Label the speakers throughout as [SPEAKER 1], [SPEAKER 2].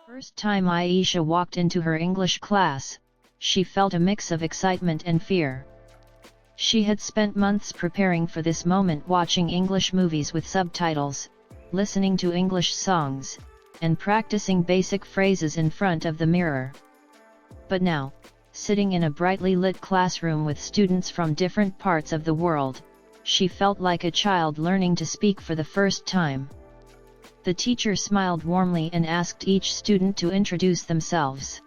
[SPEAKER 1] First time Aisha walked into her English class, she felt a mix of excitement and fear. She had spent months preparing for this moment, watching English movies with subtitles, listening to English songs, and practicing basic phrases in front of the mirror. But now, sitting in a brightly lit classroom with students from different parts of the world, she felt like a child learning to speak for the first time. The teacher smiled warmly and asked each student to introduce themselves.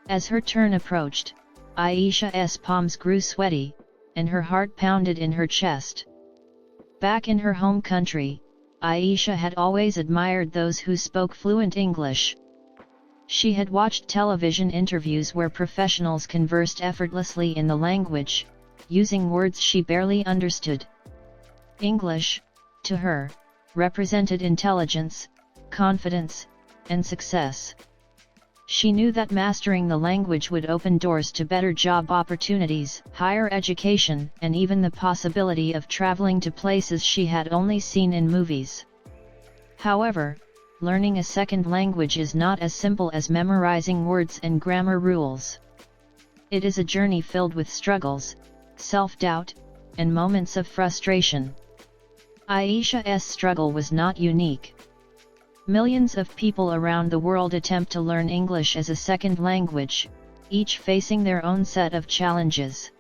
[SPEAKER 1] As her turn approached, Aisha's palms grew sweaty, and her heart pounded in her chest. Back in her home country, Aisha had always admired those who spoke fluent English. She had watched television interviews where professionals conversed effortlessly in the language, using words she barely understood. English, to her, represented intelligence, confidence, and success. She knew that mastering the language would open doors to better job opportunities, higher education, and even the possibility of traveling to places she had only seen in movies. However, learning a second language is not as simple as memorizing words and grammar rules. It is a journey filled with struggles, self-doubt, and moments of frustration. Aisha's struggle was not unique. Millions of people around the world attempt to learn English as a second language, each facing their own set of challenges.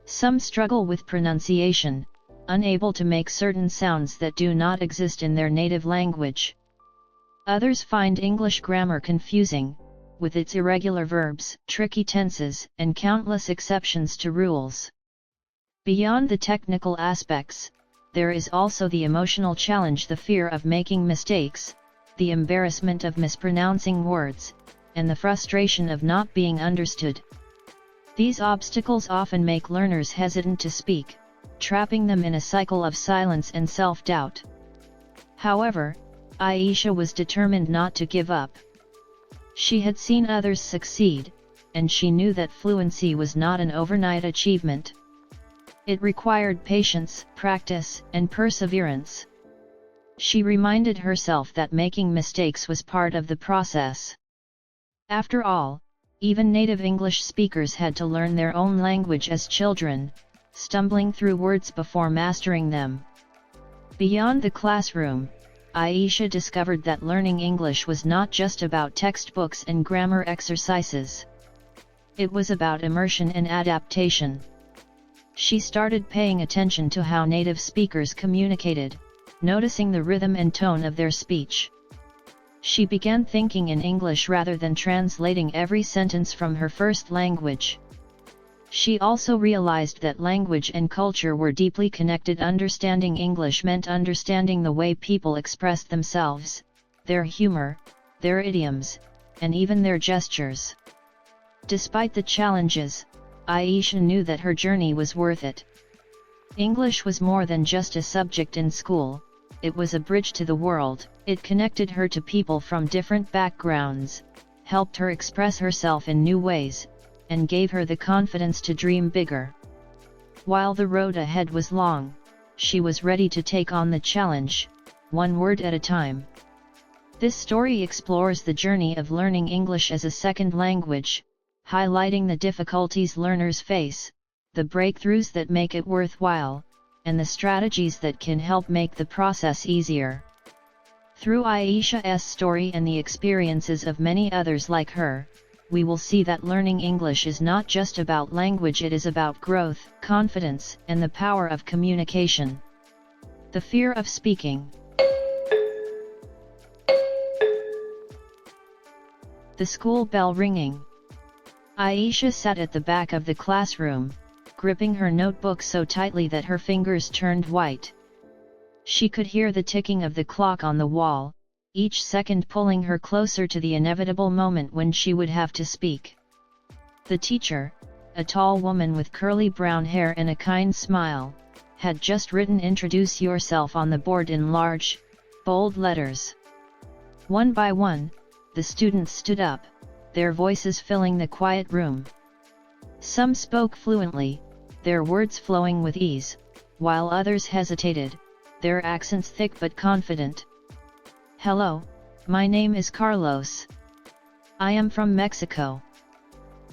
[SPEAKER 1] Some struggle with pronunciation, unable to make certain sounds that do not exist in their native language. Others find English grammar confusing, with its irregular verbs, tricky tenses, and countless exceptions to rules. Beyond the technical aspects, there is also the emotional challenge, the fear of making mistakes, the embarrassment of mispronouncing words, and the frustration of not being understood. These obstacles often make learners hesitant to speak, trapping them in a cycle of silence and self-doubt. However, Aisha was determined not to give up. She had seen others succeed, and she knew that fluency was not an overnight achievement. It required patience, practice, and perseverance. She reminded herself that making mistakes was part of the process. After all, even native English speakers had to learn their own language as children, stumbling through words before mastering them. Beyond the classroom, Aisha discovered that learning English was not just about textbooks and grammar exercises. It was about immersion and adaptation. She started paying attention to how native speakers communicated, noticing the rhythm and tone of their speech. She began thinking in English rather than translating every sentence from her first language. She also realized that language and culture were deeply connected. Understanding English meant understanding the way people expressed themselves, their humor, their idioms, and even their gestures. Despite the challenges, Aisha knew that her journey was worth it. English was more than just a subject in school, it was a bridge to the world. It connected her to people from different backgrounds, helped her express herself in new ways, and gave her the confidence to dream bigger. While the road ahead was long, she was ready to take on the challenge, one word at a time. This story explores the journey of learning English as a second language, highlighting the difficulties learners face, the breakthroughs that make it worthwhile, and the strategies that can help make the process easier. Through Aisha's story and the experiences of many others like her, we will see that learning English is not just about language, it is about growth, confidence, and the power of communication. The fear of speaking. The school bell ringing. Aisha sat at the back of the classroom, gripping her notebook so tightly that her fingers turned white. She could hear the ticking of the clock on the wall, each second pulling her closer to the inevitable moment when she would have to speak. The teacher, a tall woman with curly brown hair and a kind smile, had just written "Introduce yourself" on the board in large, bold letters. One by one, the students stood up, their voices filling the quiet room. Some spoke fluently, their words flowing with ease, while others hesitated, their accents thick but confident. Hello, my name is Carlos. I am from Mexico.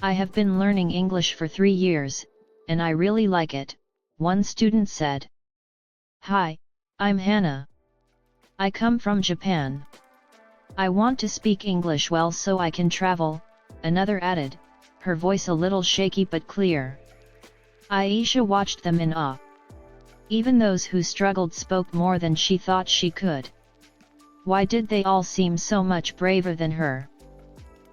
[SPEAKER 1] I have been learning English for 3 years, and I really like it, one student said. Hi, I'm Hannah. I come from Japan. I want to speak English well so I can travel, another added, her voice a little shaky but clear. Aisha watched them in awe. Even those who struggled spoke more than she thought she could. Why did they all seem so much braver than her?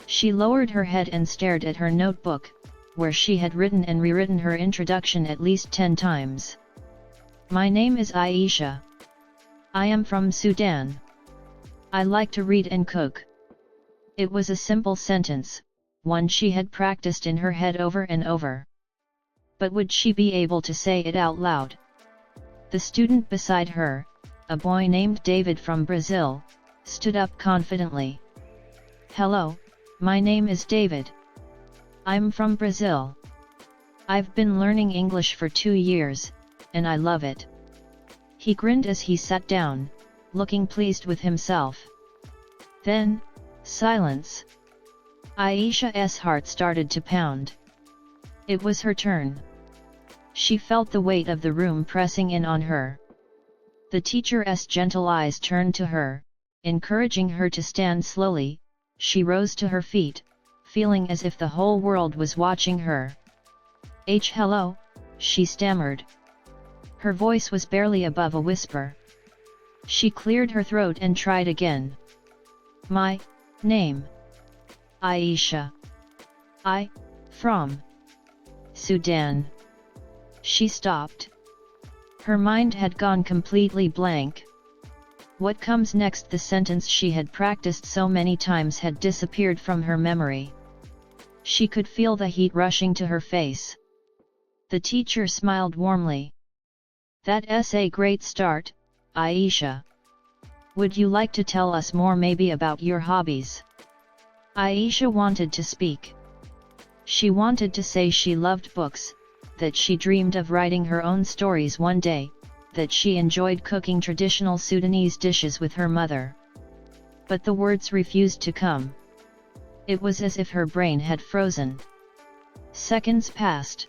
[SPEAKER 1] She lowered her head and stared at her notebook, where she had written and rewritten her introduction at least 10 times. My name is Aisha. I am from Sudan. I like to read and cook. It was a simple sentence, one she had practiced in her head over and over. But would she be able to say it out loud? The student beside her, a boy named David from Brazil, stood up confidently. Hello, my name is David. I'm from Brazil. I've been learning English for 2 years, and I love it. He grinned as he sat down, looking pleased with himself. Then, silence. Aisha's heart started to pound. It was her turn. She felt the weight of the room pressing in on her. The teacher's gentle eyes turned to her, encouraging her to stand slowly. She rose to her feet, feeling as if the whole world was watching her. Hello, she stammered. Her voice was barely above a whisper. She cleared her throat and tried again. My name. Aisha. From Sudan. She stopped. Her mind had gone completely blank. What comes next? The sentence she had practiced so many times had disappeared from her memory. She could feel the heat rushing to her face. The teacher smiled warmly. That's a great start, Aisha. Would you like to tell us more maybe about your hobbies? Aisha wanted to speak. She wanted to say she loved books, that she dreamed of writing her own stories one day, that she enjoyed cooking traditional Sudanese dishes with her mother. But the words refused to come. It was as if her brain had frozen. Seconds passed.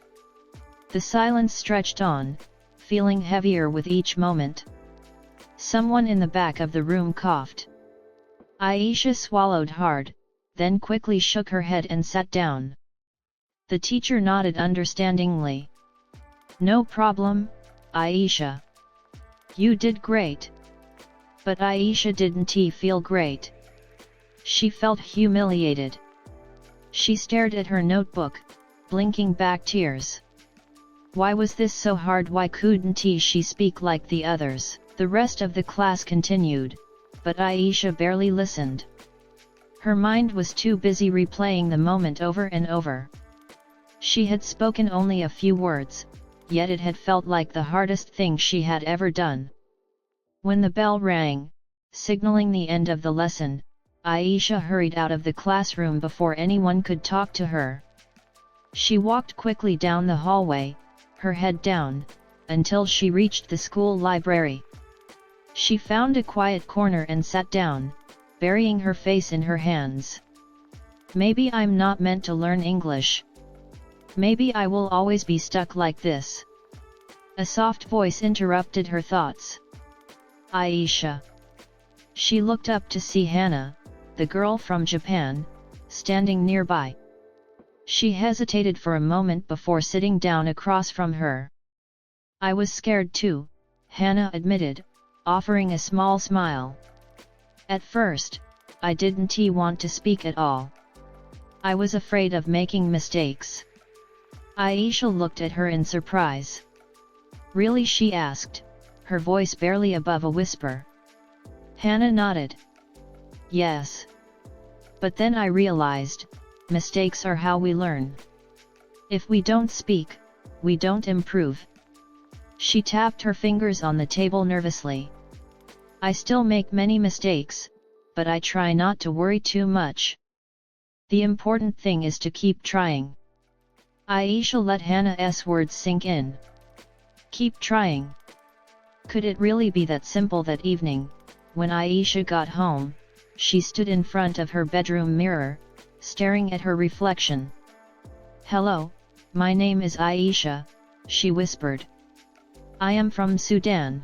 [SPEAKER 1] The silence stretched on, feeling heavier with each moment. Someone in the back of the room coughed. Aisha swallowed hard, then quickly shook her head and sat down. The teacher nodded understandingly. No problem, Aisha. You did great. But Aisha didn't feel great. She felt humiliated. She stared at her notebook, blinking back tears. Why was this so hard? Why couldn't she speak like the others? The rest of the class continued, but Aisha barely listened. Her mind was too busy replaying the moment over and over. She had spoken only a few words, yet it had felt like the hardest thing she had ever done. When the bell rang, signaling the end of the lesson, Aisha hurried out of the classroom before anyone could talk to her. She walked quickly down the hallway, her head down, until she reached the school library. She found a quiet corner and sat down, burying her face in her hands. Maybe I'm not meant to learn English. Maybe I will always be stuck like this. A soft voice interrupted her thoughts. Aisha. She looked up to see Hannah, the girl from Japan, standing nearby. She hesitated for a moment before sitting down across from her. I was scared too, Hannah admitted, offering a small smile. At first, I didn't want to speak at all. I was afraid of making mistakes. Aisha looked at her in surprise. Really? She asked, her voice barely above a whisper. Hannah nodded. Yes. But then I realized, mistakes are how we learn. If we don't speak, we don't improve. She tapped her fingers on the table nervously. I still make many mistakes, but I try not to worry too much. The important thing is to keep trying. Aisha let Hannah's words sink in. Keep trying. Could it really be that simple? That evening, When Aisha got home, she stood in front of her bedroom mirror, staring at her reflection. "Hello, my name is Aisha," she whispered. "I am from Sudan.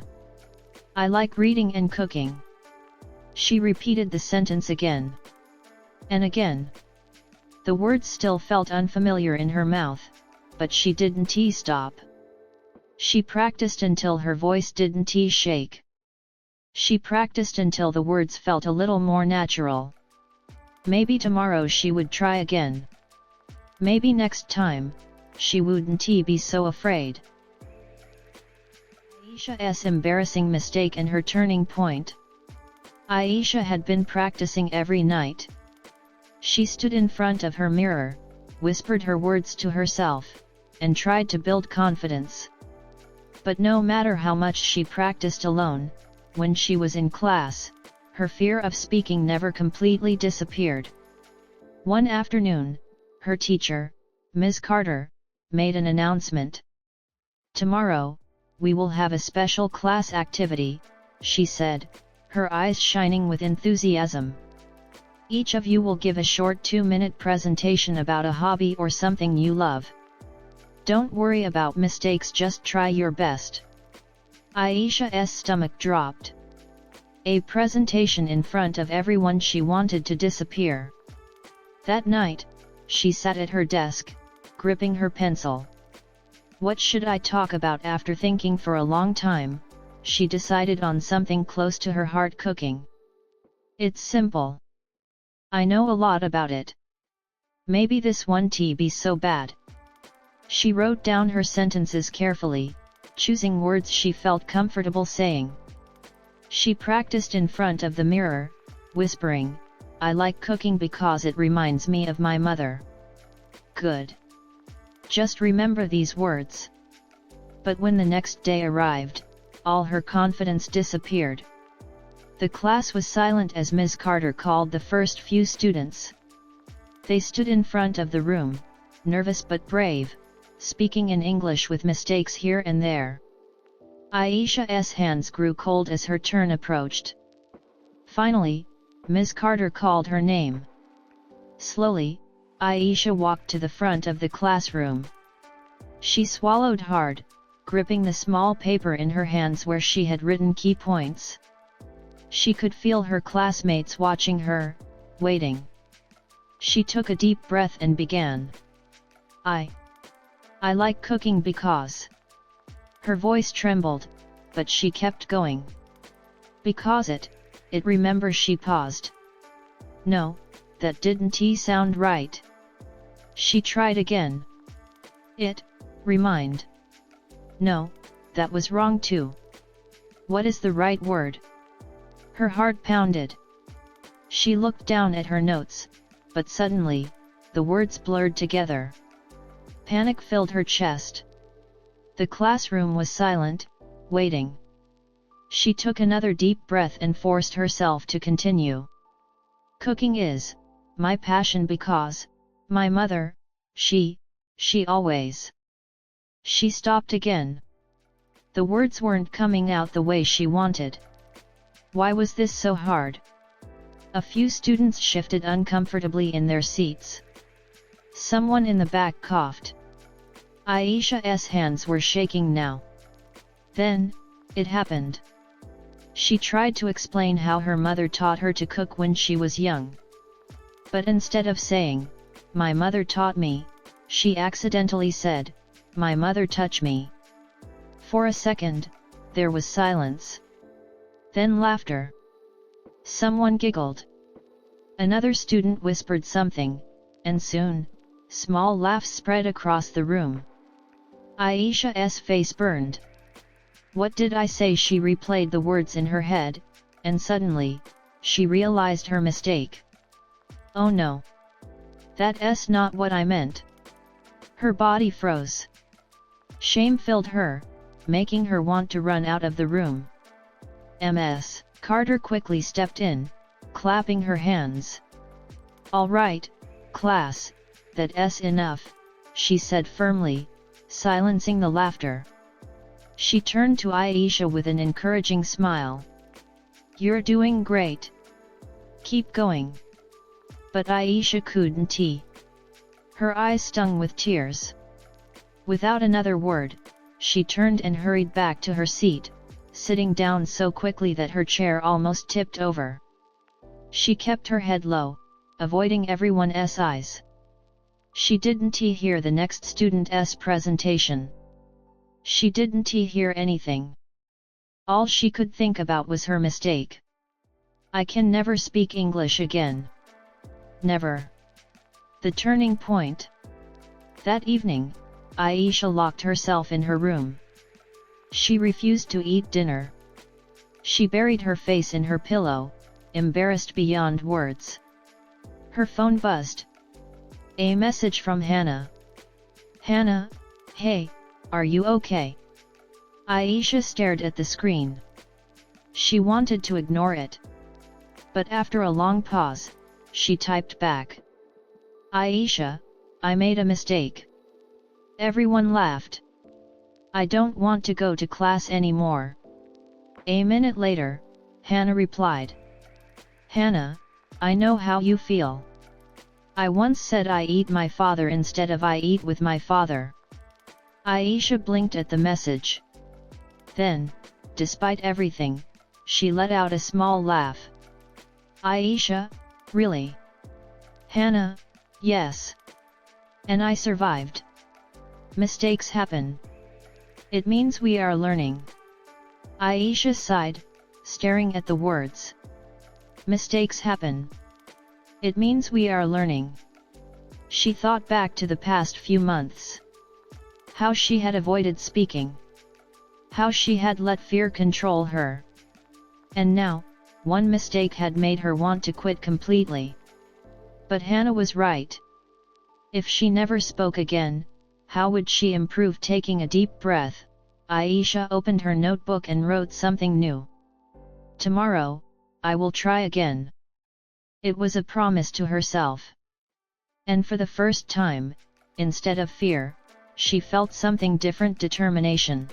[SPEAKER 1] I like reading and cooking." She repeated the sentence again and again. The words still felt unfamiliar in her mouth, but she didn't stop. She practiced until her voice didn't shake. She practiced until the words felt a little more natural. Maybe tomorrow she would try again. Maybe next time, she wouldn't be so afraid. Aisha's embarrassing mistake and her turning point. Aisha had been practicing every night. She stood in front of her mirror, whispered her words to herself, and tried to build confidence. But no matter how much she practiced alone, when she was in class, her fear of speaking never completely disappeared. One afternoon, her teacher, Ms. Carter, made an announcement. "Tomorrow, we will have a special class activity," she said, her eyes shining with enthusiasm. "Each of you will give a short 2-minute presentation about a hobby or something you love. Don't worry about mistakes, just try your best." Aisha's stomach dropped. A presentation in front of everyone, she wanted to disappear. That night, she sat at her desk, gripping her pencil. What should I talk about? After thinking for a long time, she decided on something close to her heart: cooking. It's simple. I know a lot about it. Maybe this won't be so bad. She wrote down her sentences carefully, choosing words she felt comfortable saying. She practiced in front of the mirror, whispering, "I like cooking because it reminds me of my mother." Good. Just remember these words. But when the next day arrived, all her confidence disappeared. The class was silent as Ms. Carter called the first few students. They stood in front of the room, nervous but brave, speaking in English with mistakes here and there. Aisha's hands grew cold as her turn approached. Finally, Ms. Carter called her name. Slowly, Aisha walked to the front of the classroom. She swallowed hard, gripping the small paper in her hands where she had written key points. She could feel her classmates watching her, waiting. She took a deep breath and began. I like cooking because. Her voice trembled, but she kept going. Because it remember. She paused. No, that didn't sound right. She tried again. Remind. No, that was wrong too. What is the right word? Her heart pounded. She looked down at her notes, but suddenly, the words blurred together. Panic filled her chest. The classroom was silent, waiting. She took another deep breath and forced herself to continue. Cooking is my passion because my mother, she always. She stopped again. The words weren't coming out the way she wanted. Why was this so hard? A few students shifted uncomfortably in their seats. Someone in the back coughed. Aisha's hands were shaking now. Then, it happened. She tried to explain how her mother taught her to cook when she was young. But instead of saying, "My mother taught me," she accidentally said, "My mother touched me." For a second, there was silence. Then laughter. Someone giggled. Another student whispered something, and soon, small laughs spread across the room. Aisha's face burned. What did I say? She replayed the words in her head, and suddenly, she realized her mistake. Oh no! That's not what I meant. Her body froze. Shame filled her, making her want to run out of the room. Ms. Carter quickly stepped in, clapping her hands. "All right, class, that's enough," she said firmly, silencing the laughter. She turned to Aisha with an encouraging smile. You're doing great. Keep going. But Aisha couldn't. Her eyes stung with tears. Without another word, she turned and hurried back to her seat, sitting down so quickly that her chair almost tipped over. She kept her head low, avoiding everyone's eyes. She didn't hear the next student's presentation. She didn't hear anything. All she could think about was her mistake. I can never speak English again. Never. The turning point. That evening, Aisha locked herself in her room. She refused to eat dinner. She buried her face in her pillow, embarrassed beyond words. Her phone buzzed. A message from Hannah. Hannah, hey, are you okay? Aisha stared at the screen. She wanted to ignore it. But after a long pause, she typed back. Aisha, I made a mistake. Everyone laughed. I don't want to go to class anymore. A minute later, Hannah replied. Hannah, I know how you feel. I once said I eat my father instead of I eat with my father. Aisha blinked at the message. Then, despite everything, she let out a small laugh. Aisha, really? Hannah, yes. And I survived. Mistakes happen. It means we are learning. Aisha sighed, staring at the words. Mistakes happen. It means we are learning. She thought back to the past few months. How she had avoided speaking. How she had let fear control her. And now, one mistake had made her want to quit completely. But Hannah was right. If she never spoke again, how would she improve? Taking a deep breath, Aisha opened her notebook and wrote something new. Tomorrow, I will try again. It was a promise to herself. And for the first time, instead of fear, she felt something different: determination.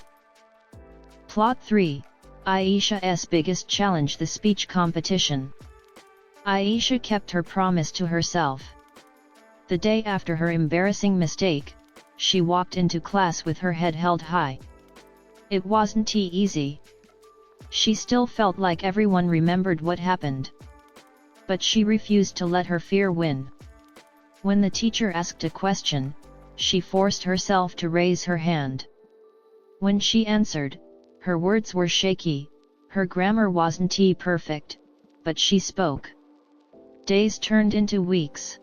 [SPEAKER 1] Plot 3. Aisha's biggest challenge: the speech competition. Aisha kept her promise to herself. The day after her embarrassing mistake, she walked into class with her head held high. It wasn't easy. She still felt like everyone remembered what happened. But she refused to let her fear win. When the teacher asked a question, she forced herself to raise her hand. When she answered, her words were shaky, her grammar wasn't perfect, but she spoke. Days turned into weeks.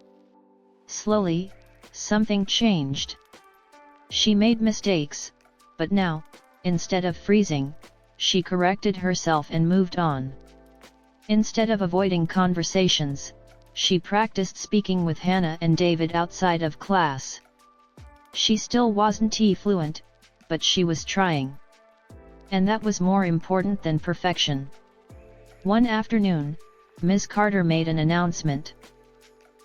[SPEAKER 1] Slowly, something changed. She made mistakes, but now, instead of freezing, she corrected herself and moved on. Instead of avoiding conversations, she practiced speaking with Hannah and David outside of class. She still wasn't fluent, but she was trying. And that was more important than perfection. One afternoon, Ms. Carter made an announcement.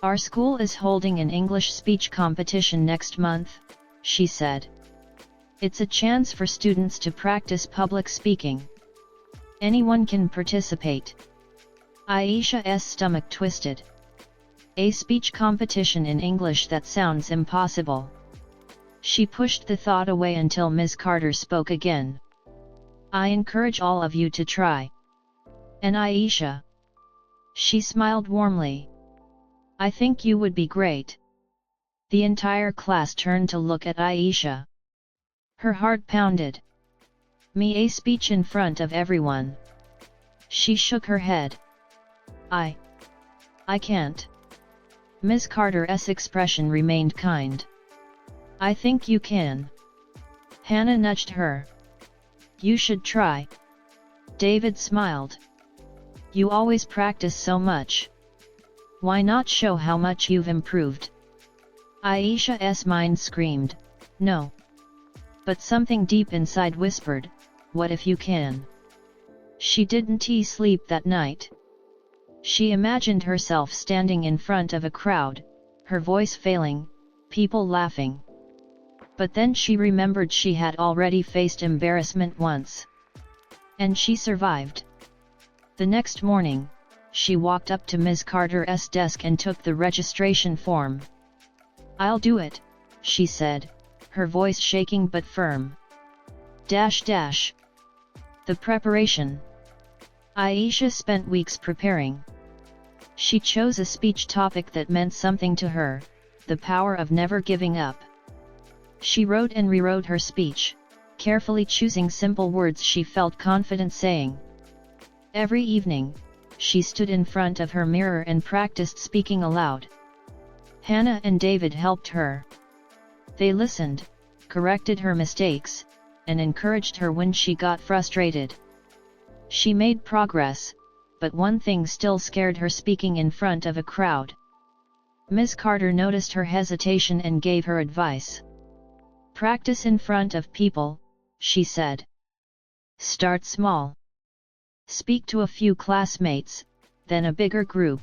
[SPEAKER 1] Our school is holding an English speech competition next month, she said. It's a chance for students to practice public speaking. Anyone can participate. Aisha's stomach twisted. A speech competition in English? That sounds impossible. She pushed the thought away until Ms. Carter spoke again. I encourage all of you to try. And Aisha? She smiled warmly. I think you would be great. The entire class turned to look at Aisha. Her heart pounded. Me, a speech in front of everyone? She shook her head. I can't. Ms. Carter's expression remained kind. I think you can. Hannah nudged her. You should try. David smiled. You always practice so much. Why not show how much you've improved? Aisha's mind screamed, no. But something deep inside whispered, what if you can? She didn't sleep that night. She imagined herself standing in front of a crowd, her voice failing, people laughing. But then she remembered she had already faced embarrassment once. And she survived. The next morning, she walked up to Ms. Carter's desk and took the registration form. "I'll do it," she said, her voice shaking but firm. The preparation. Aisha spent weeks preparing. She chose a speech topic that meant something to her, the power of never giving up. She wrote and rewrote her speech, carefully choosing simple words she felt confident saying. Every evening, she stood in front of her mirror and practiced speaking aloud. Hannah and David helped her. They listened, corrected her mistakes, and encouraged her when she got frustrated. She made progress, but one thing still scared her: speaking in front of a crowd. Ms. Carter noticed her hesitation and gave her advice. "Practice in front of people," she said. "Start small. Speak to a few classmates, then a bigger group.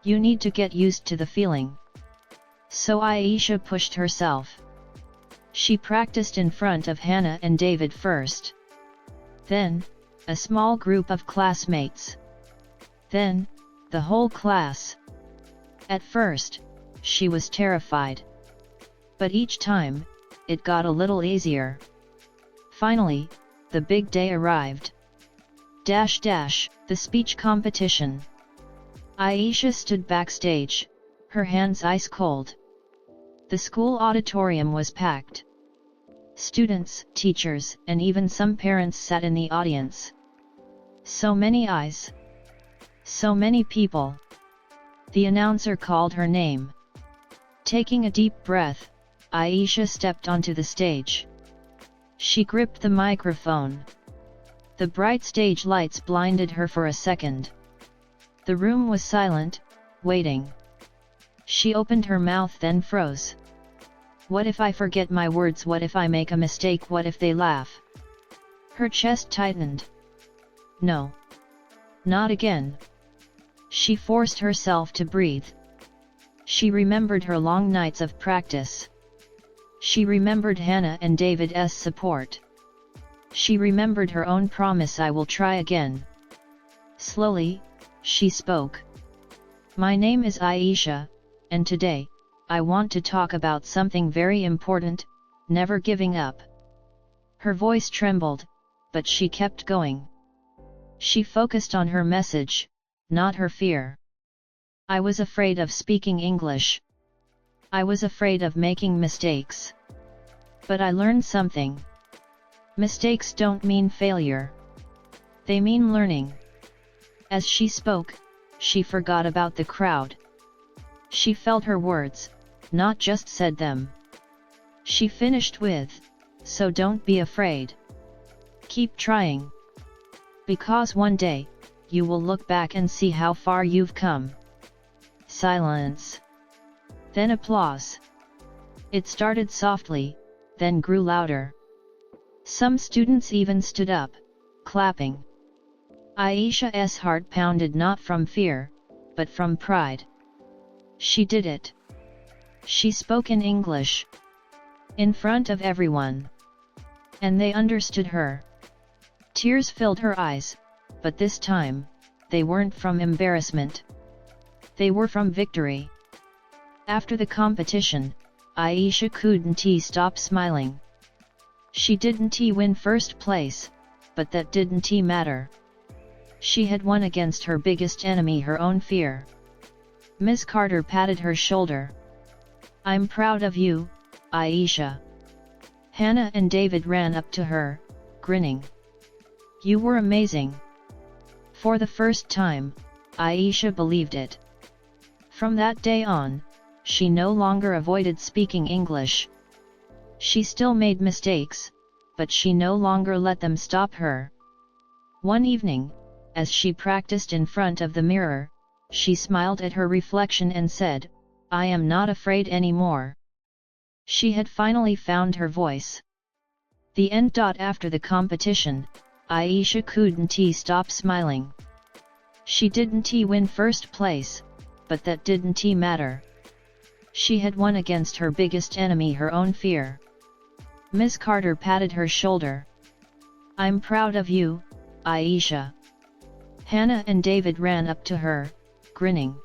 [SPEAKER 1] You need to get used to the feeling." So Aisha pushed herself. She practiced in front of Hannah and David first. Then, a small group of classmates. Then, the whole class. At first, she was terrified. But each time, it got a little easier. Finally, the big day arrived. The speech competition. Aisha stood backstage, her hands ice cold. The school auditorium was packed. Students, teachers, and even some parents sat in the audience. So many eyes. So many people. The announcer called her name. Taking a deep breath, Aisha stepped onto the stage. She gripped the microphone. The bright stage lights blinded her for a second. The room was silent, waiting. She opened her mouth then froze. What if I forget my words? What if I make a mistake? What if they laugh? Her chest tightened. No. Not again. She forced herself to breathe. She remembered her long nights of practice. She remembered Hannah and David's support. She remembered her own promise: "I will try again." Slowly, she spoke. "My name is Aisha, and today, I want to talk about something very important: never giving up." Her voice trembled, but she kept going. She focused on her message, not her fear. "I was afraid of speaking English. I was afraid of making mistakes. But I learned something. Mistakes don't mean failure. They mean learning." As she spoke, she forgot about the crowd. She felt her words, not just said them. She finished with, "So don't be afraid. Keep trying. Because one day, you will look back and see how far you've come." Silence. Then applause. It started softly, then grew louder. Some students even stood up, clapping. Aisha's heart pounded not from fear, but from pride. She did it. She spoke in English. In front of everyone. And they understood her. Tears filled her eyes, but this time, they weren't from embarrassment. They were from victory. After the competition, Aisha couldn't stop smiling. She didn't win first place, but that didn't matter. She had won against her biggest enemy, her own fear. Ms. Carter patted her shoulder. "I'm proud of you, Aisha." Hannah and David ran up to her, grinning. "You were amazing." For the first time, Aisha believed it. From that day on, she no longer avoided speaking English. She still made mistakes, but she no longer let them stop her. One evening, as she practiced in front of the mirror, she smiled at her reflection and said, "I am not afraid anymore." She had finally found her voice. The end. After the competition, Aisha couldn't stop smiling. She didn't win first place, but that didn't matter. She had won against her biggest enemy, her own fear. Ms. Carter patted her shoulder. "I'm proud of you, Aisha." Hannah and David ran up to her, grinning.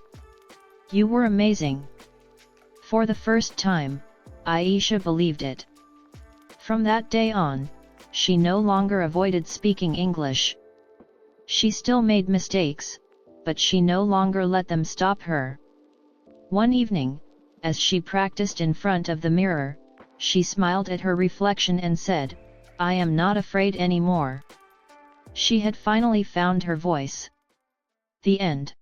[SPEAKER 1] "You were amazing." For the first time, Aisha believed it. From that day on, she no longer avoided speaking English. She still made mistakes, but she no longer let them stop her. One evening, as she practiced in front of the mirror, she smiled at her reflection and said, "I am not afraid anymore." She had finally found her voice. The end.